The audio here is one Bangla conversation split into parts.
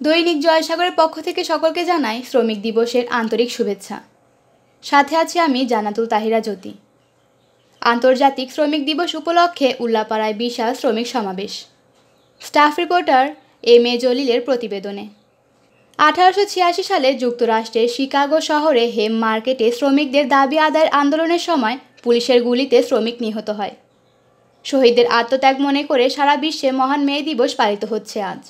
দৈনিক জয়সাগরের পক্ষ থেকে সকলকে জানাই শ্রমিক দিবসের আন্তরিক শুভেচ্ছা। সাথে আছি আমি জান্নাতুল তাহিরা জ্যোতি। আন্তর্জাতিক শ্রমিক দিবস উপলক্ষে উল্লাপাড়ায় বিশাল শ্রমিক সমাবেশ। স্টাফ রিপোর্টার এম এ জলিলের প্রতিবেদনে। 1886 সালে যুক্তরাষ্ট্রের শিকাগো শহরে হেম মার্কেটে শ্রমিকদের দাবি আদায়ের আন্দোলনের সময় পুলিশের গুলিতে শ্রমিক নিহত হয়। শহীদদের আত্মত্যাগ মনে করে সারা বিশ্বে মহান মে দিবস পালিত হচ্ছে আজ।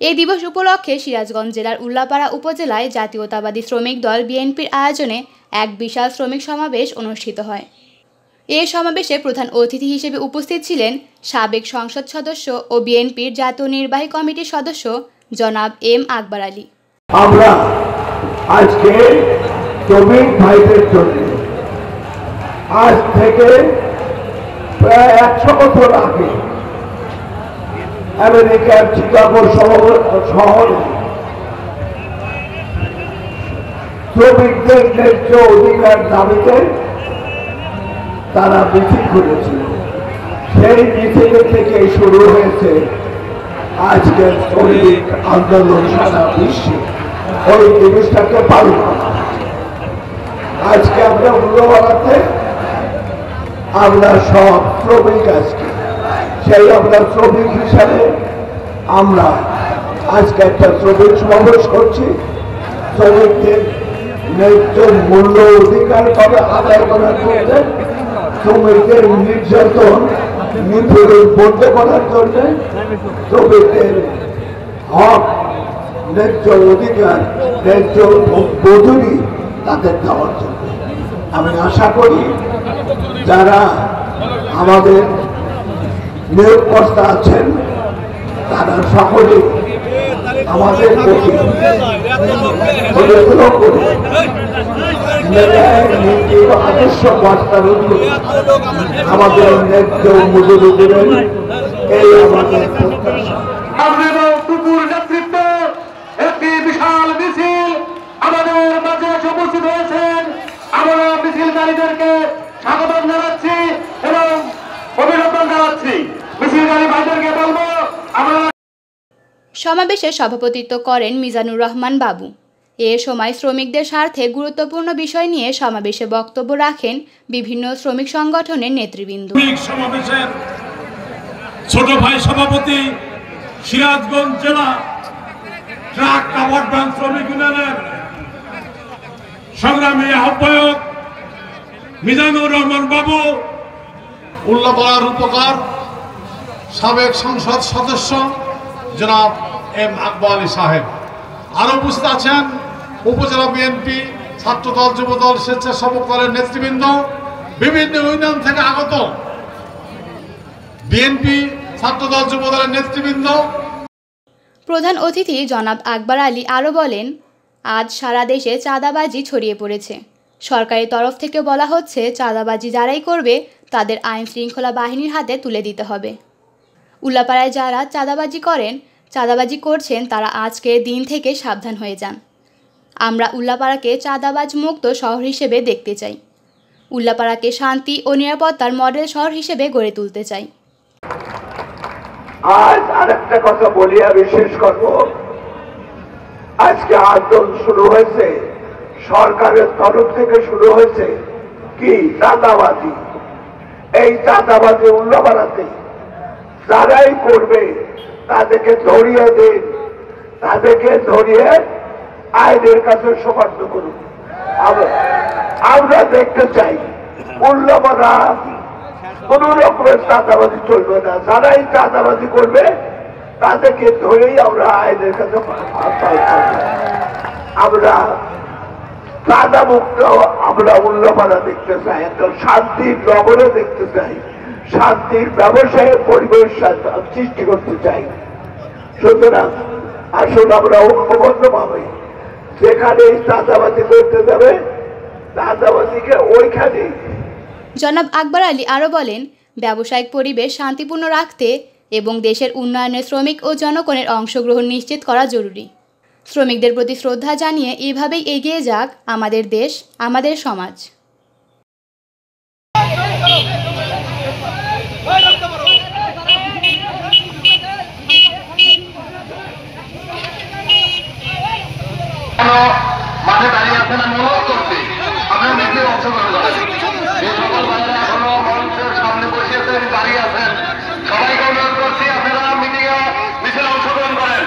এই দিবস উপলক্ষে সিরাজগঞ্জ জেলার উল্লাপাড়া উপজেলায় জাতীয়তাবাদী শ্রমিক দল বিএনপির আয়োজনে এক বিশাল শ্রমিক সমাবেশ অনুষ্ঠিত হয়। এই সমাবেশে প্রধান অতিথি হিসেবে উপস্থিত ছিলেন সাবেক সংসদ সদস্য ও বিএনপির জাতীয় নির্বাহী কমিটির সদস্য জনাব এম আকবর আলী। আমরা আজকে শ্রমিক ভাইদের জন্য আজ থেকে প্রায় 100 বছর আগে আমেরিকার শিকাগো শহরে শ্রমিকদের ন্যায্য অধিকার দাবিতে তারা মিছিল করেছিল। সেই মিছিল থেকে শুরু হয়েছে আজকের শ্রমিক আন্দোলন সারা বিশ্বে। ওই জিনিসটাকে পালন করা আজকে আমরা উল্লাপাড়াতে আমরা সব শ্রমিক আজকে সেই আমরা শ্রমিক হিসাবে আমরা আজকে একটা শ্রমিক সমাবেশ করছি। শ্রমিকদের ন্যায্য মূল্য অধিকার করে আদায় করার জন্য, শ্রমিকদের নির্যাতন নিপীড়ন বন্ধ করার জন্য, শ্রমিকদের হক ন্যায্য অধিকার ন্যায্য মজুরি তাদের দেওয়ার জন্য। আমি আশা করি যারা আমাদের নিয়োগকর্তা আছেন তারা সকলে আমাদের প্রতি আদর্শ বার্তার আমাদের ন্যায্য মজুরি দেবেন, এই আমাদের প্রত্যাশা। নেতৃত্ব একটি বিশাল মিছিল আমাদের মাঝে উপস্থিত হয়েছেন। আমরা মিছিলকারীদেরকে স্বাগত জানাচ্ছি এবং অভিনন্দন জানাচ্ছি। মিছিলকারী ভাইদেরকে বলবো আমরা। সমাবেশে সভাপতিত্ব করেন মিজানুর রহমান বাবু। এ সময় শ্রমিকদের স্বার্থে গুরুত্বপূর্ণ বিষয় নিয়ে সমাবেশে বক্তব্য রাখেন বিভিন্ন শ্রমিক সংগঠনের নেতৃবৃন্দ। সমাবেশের ছোট ভাই সভাপতি সিরাজগঞ্জ জেলা ট্রাক কাভার্ড ভ্যান শ্রমিক ইউনিয়নের সংগ্রামী আহ্বায়ক মিজানুর রহমান বাবু, উল্লাপাড়ার উপকার সাবেক সংসদ সদস্য জনাব এম আকবর আলী সাহেব, আরো উপস্থিত আছেন উপজেলা বিএনপি, ছাত্রদল, যুবদল, স্বেচ্ছাসেবক দলের নেতৃবৃন্দ, বিভিন্ন ইউনিয়ন থেকে আগত বিএনপি, ছাত্রদল, যুবদলের নেতৃবৃন্দ। প্রধান অতিথি জনাব আকবর আলী আরও বলেন, আজ সারা দেশে চাঁদাবাজি ছড়িয়ে পড়েছে। সরকারি তরফ থেকে বলা হচ্ছে চাঁদাবাজি যারাই করবে তাদের আইন শৃঙ্খলা বাহিনীর হাতে তুলে দিতে হবে। উল্লাপাড়ায় যারা চাঁদাবাজি করছেন তারা আজকের দিন থেকে সাবধান হয়ে যান। আমরা উল্লাপাড়াকে চাঁদাবাজ মুক্ত শহর হিসেবে দেখতে চাই। উল্লাপাড়াকে শান্তি ও নিরাপত্তার মডেল শহর হিসেবে গড়ে তুলতে চাই। আজ আরেকটা কথা বলি, আমি শেষ করব। আজকে আন্দোলন শুরু হয়েছে, সরকারের তরফ থেকে শুরু হয়েছে কি চাঁদাবাজি। এই চাঁদাবাজি উল্লাপাড়াতে যারাই করবে তাদেরকে ধরিয়ে দিন, তাদেরকে ধরিয়ে আইনের কাছে সোপর্দ করুন। আমরা দেখতে চাই উল্লাপাড়া কোন রকমের চাঁদাবাজি চলবে না। যারাই চাঁদাবাজি করবে তাদেরকে ধরেই আমরা আইনের কাছে আমরা চাঁদা মুক্ত আমরা উল্লাপাড়া দেখতে চাই, একটা শান্তির নগরে দেখতে চাই, শান্তির ব্যবসায়ের পরিবেশ সৃষ্টি করতে চাই। সুতরাং আসুন আমরা ঐক্যবদ্ধভাবে যেখানে চাঁদাবাজি করতে যাবে চাঁদাবাজিকে ওইখানে। জনাব আকবর আলী আরও বলেন, ব্যবসায়িক পরিবেশ শান্তিপূর্ণ রাখতে এবং দেশের উন্নয়নে শ্রমিক ও জনগণের অংশগ্রহণ নিশ্চিত করা জরুরি। শ্রমিকদের প্রতি শ্রদ্ধা জানিয়ে এভাবেই এগিয়ে যাক আমাদের দেশ, আমাদের সমাজ। মাঠে দাঁড়িয়ে আছেন আমি অনুরোধ করছি আপনারা মিছিলে অংশগ্রহণ করেন। যে সকল ভাইয়েরা এখনো মঞ্চের সামনে বসে আছেন, দাঁড়িয়ে আছেন, সবাইকে অনুরোধ করছি আপনারা মিছিলে অংশগ্রহণ করেন।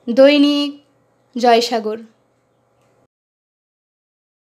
দৈনিক জয়সাগর।